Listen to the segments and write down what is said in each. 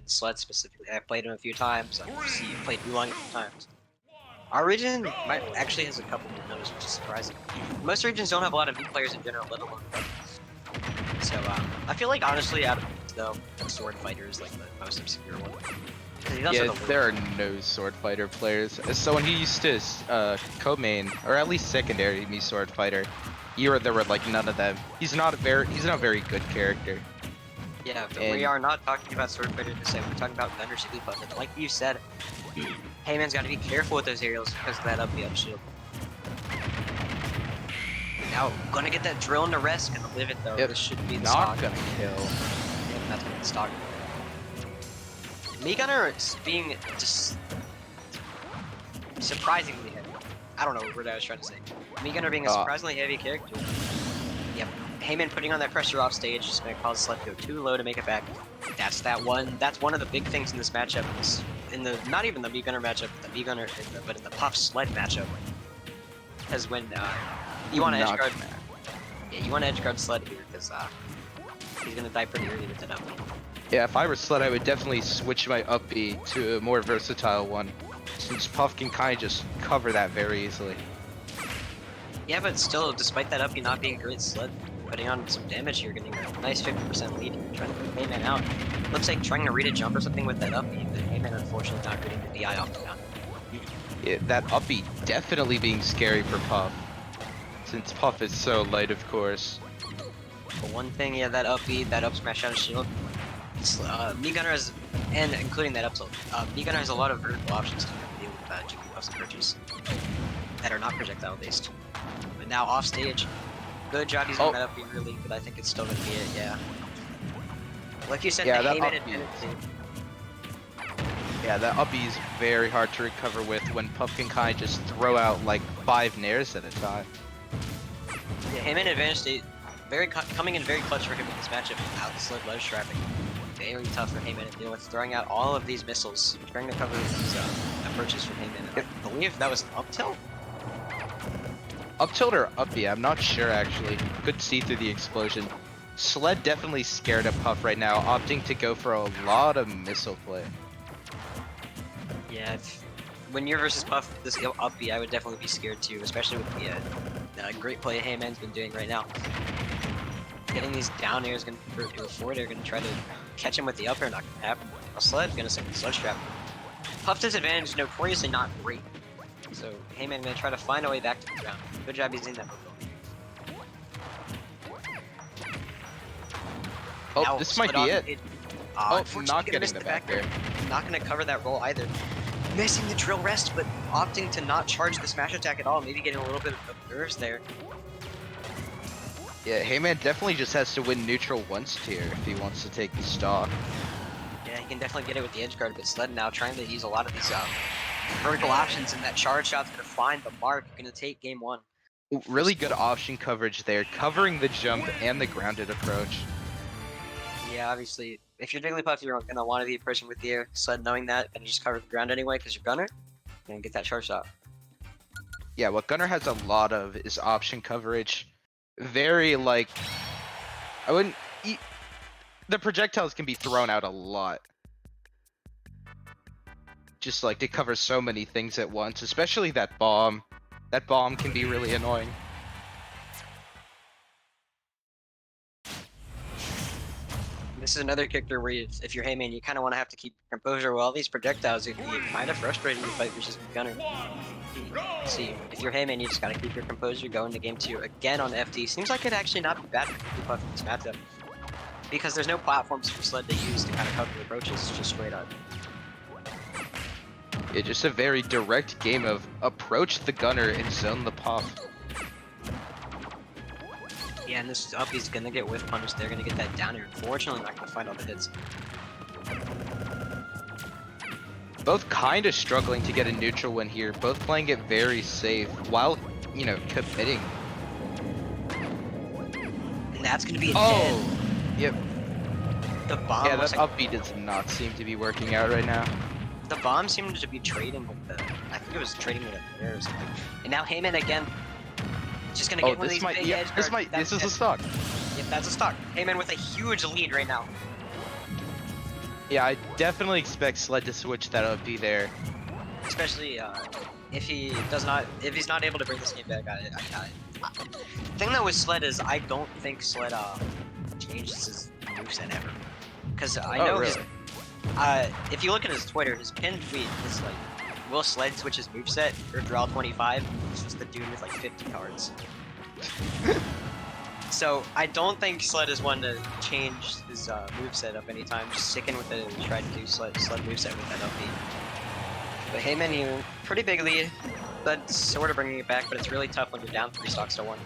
Sled specifically. I've played him a few times. I've played Yulong a few times. Our region actually has a couple of those, which is surprising. Most regions don't have a lot of V players in general, let alone. So I feel like honestly, out of though, Sword Fighter is like the most obscure one. Yeah, there are no Sword Fighter players. So when he used to co-main, or at least secondary me Sword Fighter, there were like none of them. He's not a very good character. Yeah, but we are not talking about Sword Fighter the same. We're talking about Gunner Jigglypuff. And like you said, Heyman's got to be careful with those aerials because of that up shield. Now, gonna get that drill into rest, gonna live it though. Yep. This should be the not stock. gonna kill. Yep, that's gonna be the stock. Me Gunner is being just surprisingly heavy. I don't know what word I was trying to say. Me Gunner being a surprisingly heavy character. Yep. Heyman putting on that pressure off stage is gonna cause Sled to go too low to make it back. That's one of the big things in this matchup. Not even the Me Gunner matchup, but in the Puff Sled matchup. Because when you want to edge guard, yeah, you want to edge guard Sled here because he's gonna die pretty early with that up. Yeah, if I were Sled, I would definitely switch my up B to a more versatile one, since Puff can kind of just cover that very easily. Yeah, but still, despite that up B not being great, Sled putting on some damage here, getting a nice 50% lead, trying to put Heyman out. Looks like trying to read a jump or something with that up B, but Heyman unfortunately not getting the DI off the down. Yeah, that up B definitely being scary for Puff, since Puff is so light, of course. But one thing, yeah, that up B, that up smash out of shield. Me Gunner has, and including that up tilt, Me Gunner has a lot of vertical options to deal with Jigglypuff's approaches that are not projectile based. But now off stage, good job using that up B early, but I think it's still gonna be it, yeah. Like you said, yeah, the that Heyman yeah, that up B is very hard to recover with when Puff can kind of just throw out like 5 nairs at a time. Yeah, Heyman advantage state, coming in very clutch for him in this matchup without the Sled ledge trapping. Very tough for Heyman to deal with, throwing out all of these missiles, trying to cover these approaches from Heyman. I believe that was an up tilt? Up tilt or up B, I'm not sure actually. Could see through the explosion. Sled definitely scared of Puff right now, opting to go for a lot of missile play. Yeah, when you're versus Puff, this up B, I would definitely be scared too, especially with the great play Heyman's been doing right now. Getting these down airs gonna convert to a forward air, gonna try to catch him with the up air, not gonna happen. A Sled gonna send the Sludge Trap. Puff's disadvantage is notoriously not great, so Heyman gonna try to find a way back to the ground. Good job using that move. Oh, now, this might be it. Oh, not getting the back air. Not gonna cover that roll either. Missing the drill rest, but opting to not charge the smash attack at all. Maybe getting a little bit of nerves there. Yeah, Heyman definitely just has to win neutral once tier if he wants to take the stock. Yeah, he can definitely get it with the edge guard, but Sled now trying to use a lot of these vertical options, and that charge shot's gonna find the mark, gonna take game 1. Really good option coverage there, covering the jump and the grounded approach. Yeah, obviously, if you're Jigglypuff, you're gonna want to be approaching with the air. Sled knowing that, and you just cover the ground anyway because you're Gunner, you're gonna get that charge shot. Yeah, what Gunner has a lot of is option coverage. Very like, the projectiles can be thrown out a lot. Just like to cover so many things at once, especially that bomb. That bomb can be really annoying. This is another character where if you're Heyman, you kind of want to have to keep composure while these projectiles can be kind of frustrating to fight versus Gunner. See, if you're Heyman, you just gotta keep your composure going to game 2 again on FD. Seems like it actually not be bad for Jigglypuff in this matchup, because there's no platforms for Sled to use to kind of cover the approaches. It's just straight up. Yeah, just a very direct game of approach the Gunner and zone the Puff. Yeah, and this up, he's gonna get whiff punished. They're gonna get that down air. Unfortunately, not gonna find all the hits. Both kind of struggling to get a neutral win here. Both playing it very safe while, you know, committing. And that's gonna be a dead. Yep. The bomb. Yeah, that up B does not seem to be working out right now. The bomb seemed to be trading with the. I think it was trading with a air or something. And now Heyman again. Just gonna get one of these big edge guards. This is a stock. Yep, that's a stock. Heyman with a huge lead right now. Yeah, I definitely expect Sled to switch that up there. Especially if he's not able to bring this game back. The thing though with Sled is I don't think Sled changes his moveset ever. Because I know really? his if you look at his Twitter, his pinned tweet is like, will Sled switch his moveset or draw 25? It's just the dude with like 50 cards. So I don't think Sled is one to change his moveset up anytime. Just sticking with it and try to do Sled moveset with that LP. But Heyman, you pretty big lead. That's sort of bringing it back, but it's really tough when you're down 3 stocks to 1.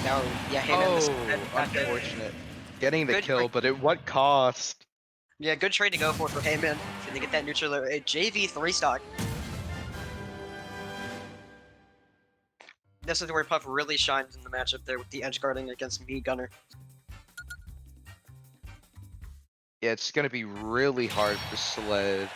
Now, yeah, Heyman. Unfortunate. Getting the Good kill, but at what cost? Yeah, good trade to go for Heyman. Can they get that neutral JV 3 stock? This is where Puff really shines in the matchup there with the edge guarding against me, Gunner. Yeah, it's gonna be really hard for Sled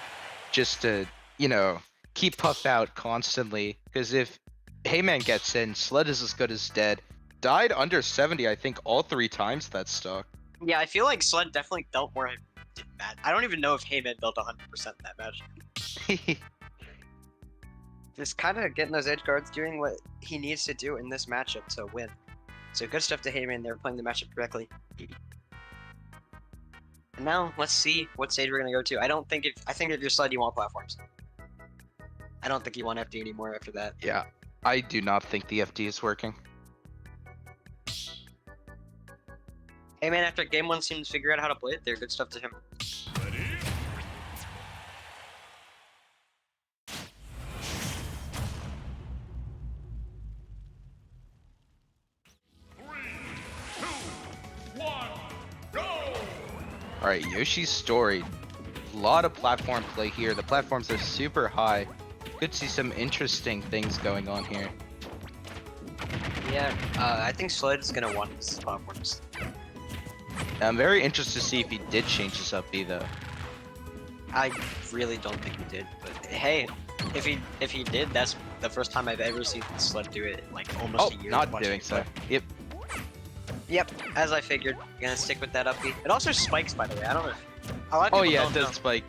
just to, you know, keep Puff out constantly. Because if Heyman gets in, Sled is as good as dead. Died under 70, I think, all 3 times that stock. Yeah, I feel like Sled definitely dealt more did that. I don't even know if Heyman dealt 100% in that match. Just kind of getting those edge guards doing what he needs to do in this matchup to win. So good stuff to Heyman. They're playing the matchup correctly. And now let's see what stage we're gonna go to. I think if you're Sled, you want platforms. I don't think you want FD anymore after that. Yeah, I do not think the FD is working. Hey man, after game 1 seems to figure out how to play it, they're good stuff to him. Alright, Yoshi's story. A lot of platform play here. The platforms are super high. Could see some interesting things going on here. Yeah, I think Sled is gonna want his platforms. I'm very interested to see if he did change his up B though. I really don't think he did, but hey, if he did, that's the first time I've ever seen Sled do it in like almost a year. Not doing so. Yep. Yep, as I figured. Gonna stick with that up B. It also spikes, by the way. I don't know. A lot of people don't it does know. spike.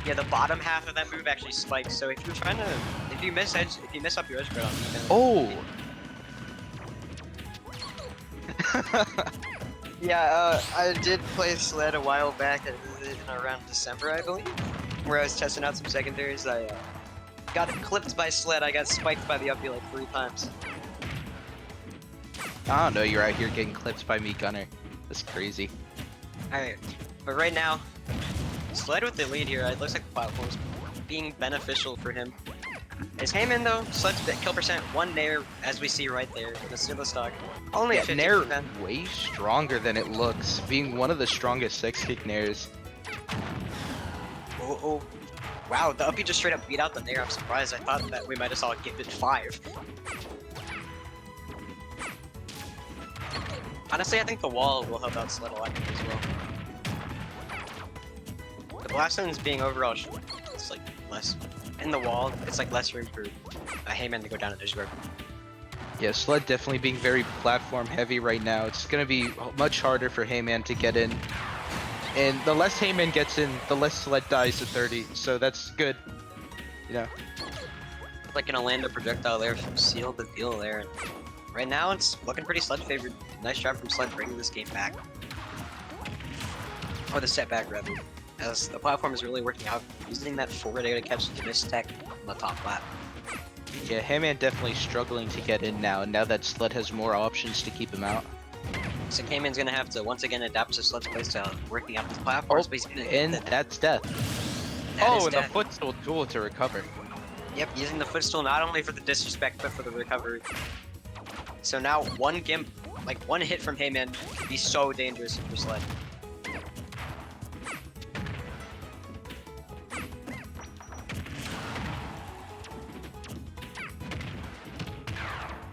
Yeah, the bottom half of that move actually spikes. So if you're trying to, if you miss up your edge guard on me, Oh. Yeah, I did play Sled a while back in around December, I believe, where I was testing out some secondaries. I got clipped by Sled. I got spiked by the up B like 3 times. I don't know, you're out here getting clipped by me, Gunner. That's crazy. Alright, but right now, Sled with the lead here. It looks like the platform's being beneficial for him. Is Heyman though? Sled's kill percent 1 Nair, as we see right there in the single stock. Only 50%. Nair way stronger than it looks, being one of the strongest 6-kick Nairs. Oh. Wow, the uppy just straight up beat out the Nair. I'm surprised. I thought that we might have saw it give it 5. Honestly, I think the wall will help out Sled a lot as well. The blast zone's being overall, it's like less. In the wall, it's like less room for a Heyman to go down at edge guard. Yeah, Sled definitely being very platform heavy right now. It's going to be much harder for Heyman to get in. And the less Heyman gets in, the less Sled dies to 30. So that's good. You know. Like gonna land a projectile there, seal the deal there. Right now, it's looking pretty Sled favored. Nice job from Sled bringing this game back. Or the setback, rather. As the platform is really working out, using that forward air to catch the miss tech on the top flat. Yeah, Heyman definitely struggling to get in now that Sled has more options to keep him out. So Heyman's gonna have to once again adapt to Sled's playstyle, working out his platforms. And that's death. The footstool tool to recover. Yep, using the footstool not only for the disrespect, but for the recovery. So now one gimp, like one hit from Heyman, could be so dangerous for Sled.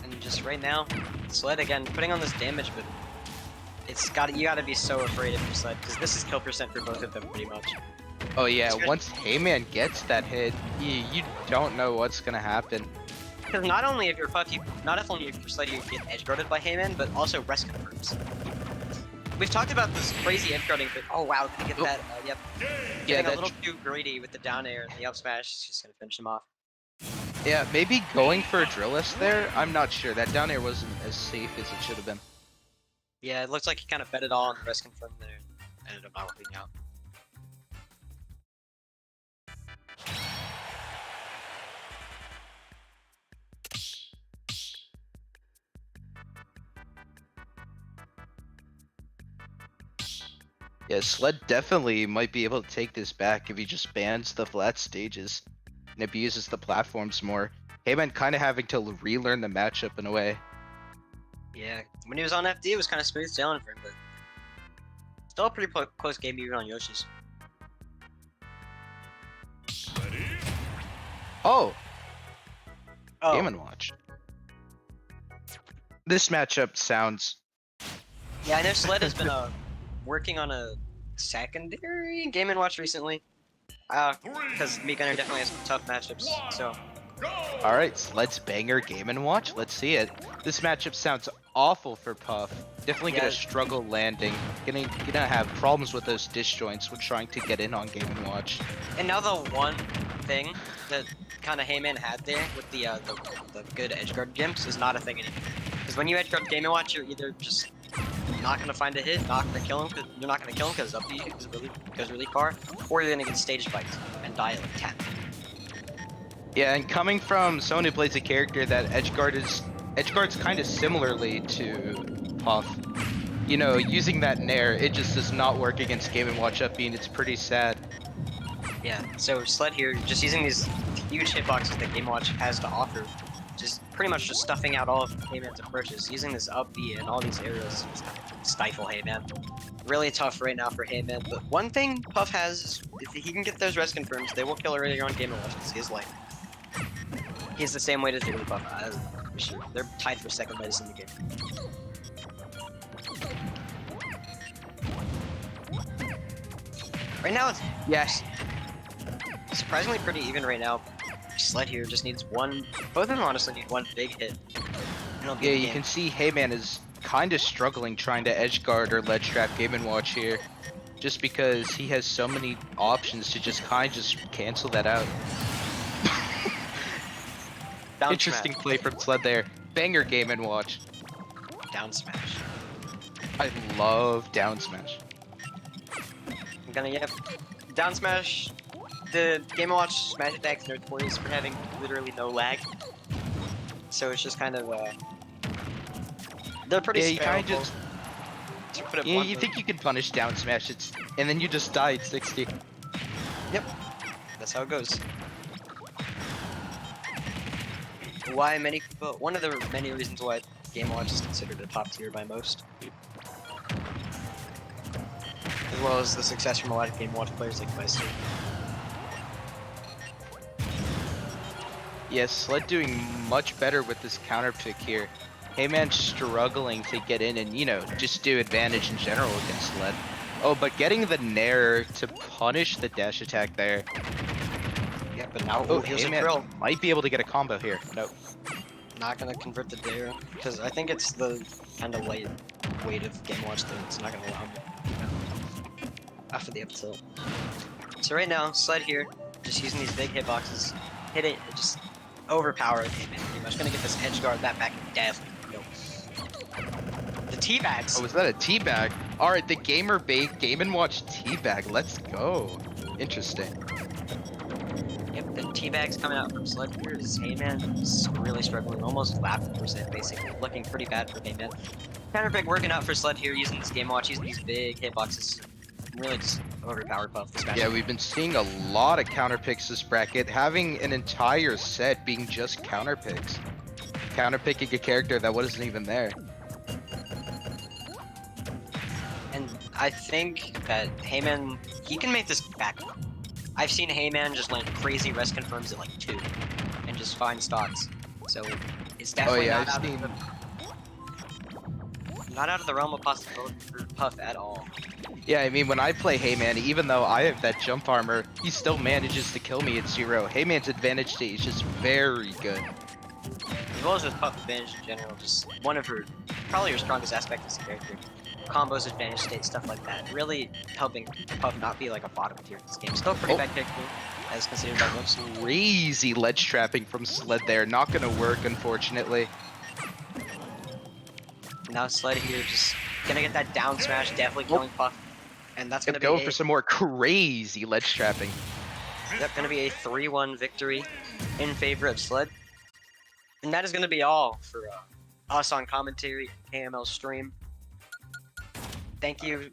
And just right now, Sled again putting on this damage, but you gotta be so afraid of your Sled because this is kill percent for both of them pretty much. Oh yeah, once Heyman gets that hit, you don't know what's gonna happen. Because not only if you're Puff, not only if you're Sled, you get edge guarded by Heyman, but also rest confirms. we've talked about this crazy edge guarding, but oh wow, did he get that? Yep. Yeah, Getting a little too greedy with the down air and the up smash is just gonna finish him off. Yeah, maybe going for a Drillist there. I'm not sure. That down air wasn't as safe as it should have been. Yeah, it looks like he kind of bet it all on the rest confirm there and ended up not working out. Yeah, Sled definitely might be able to take this back if he just bans the flat stages and abuses the platforms more. Heyman kind of having to relearn the matchup in a way. Yeah, when he was on FD, it was kind of smooth sailing for him, but still a pretty close game even on Yoshi's. Oh! Oh, Game & Watch. This matchup sounds... yeah, I know Sled has been working on a secondary Game & Watch recently. Because me Gunner definitely has some tough matchups, so... Alright, Sled's banger Game & Watch. Let's see it. This matchup sounds awful for Puff. Definitely gonna struggle landing. Gonna have problems with those disjoints when trying to get in on Game & Watch. And now the one thing that kind of Heyman had there with the good edgeguard gimps is not a thing anymore. Because when you edgeguard Game & Watch, you're either just not gonna find a hit, not gonna kill him, because you're not gonna kill him because up to you goes really far, or you're gonna get stage spiked and die at like 10. Yeah, and coming from someone who plays a character that edgeguards kind of similarly to Puff. You know, using that nair, it just does not work against Game & Watch up being. It's pretty sad. Yeah, so Sled here, just using these huge hitboxes that Game & Watch has to offer, just pretty much just stuffing out all of Heyman's approaches, using this up B and all these aerials to stifle Heyman. Really tough right now for Heyman, but one thing Puff has is if he can get those res confirms, they will kill earlier on Game & Watch because he has life. He's the same way to Jigglypuff. They're tied for second place in the game. Right now, it's surprisingly pretty even right now. Sled here just needs one. Both of them honestly need one big hit. Yeah, you can see Heyman is kind of struggling trying to edge guard or ledge trap Game & Watch here, just because he has so many options to just kind of just cancel that out. Down Interesting smash. play from Sled there. Banger Game & Watch. Down smash. I love down smash. I'm gonna down smash. The Game & Watch smash attacks are notorious for having literally no lag, so it's just kind of they're pretty. Yeah, you kind of just. Yeah, you move. think you can punish down smash, and then you just die at 60. Yep, that's how it goes. Why many? Well, one of the many reasons why Game & Watch is considered a top tier by most, as well as the success from a lot of Game & Watch players like Vice. Yes, Sled doing much better with this counter pick here. Heyman struggling to get in and, you know, just do advantage in general against Sled. Oh, but getting the nair to punish the dash attack there. Yeah, but now Heyman might be able to get a combo here. Nope. Not gonna convert the dare because I think it's the kind of light weight of Game & Watch thing. It's not gonna allow him after the up tilt. So right now, Sled here, just using these big hitboxes, hit it, and just overpower Heyman. Pretty much gonna get this edge guard that back and definitely go. The teabags. Oh, was that a teabag? All right, the Game & Watch teabag. Let's go. Interesting. Yep, the teabags coming out from Sled here is Heyman is really struggling, almost lap percent basically, looking pretty bad for Heyman. Counter pick working out for Sled here, using this Game & Watch, using these big hitboxes. Really just overpowered Puff this match. Yeah, we've been seeing a lot of counter picks this bracket, having an entire set being just counter picks. Counter picking a character that wasn't even there. And I think that Heyman, he can make this back. I've seen Heyman just land crazy rest confirms at like 2 and just find stocks. So it's definitely not out of the realm of possibility for Puff at all. Yeah, I mean, when I play Heyman, even though I have that jump armor, he still manages to kill me at 0. Heyman's advantage state is just very good. As well as with Puff advantage in general, just one of her, probably her strongest aspect as a character. combos, advantage state, stuff like that. Really helping Puff not be like a bottom tier in this game. Still pretty bad kick too, as considered by most. Crazy ledge trapping from Sled there. Not gonna work, unfortunately. Now Sled here just gonna get that down smash, definitely killing Puff. And that's gonna be Go for some more crazy ledge trapping. Yep, gonna be a 3-1 victory in favor of Sled. And that is gonna be all for us on commentary, KML stream. Thank you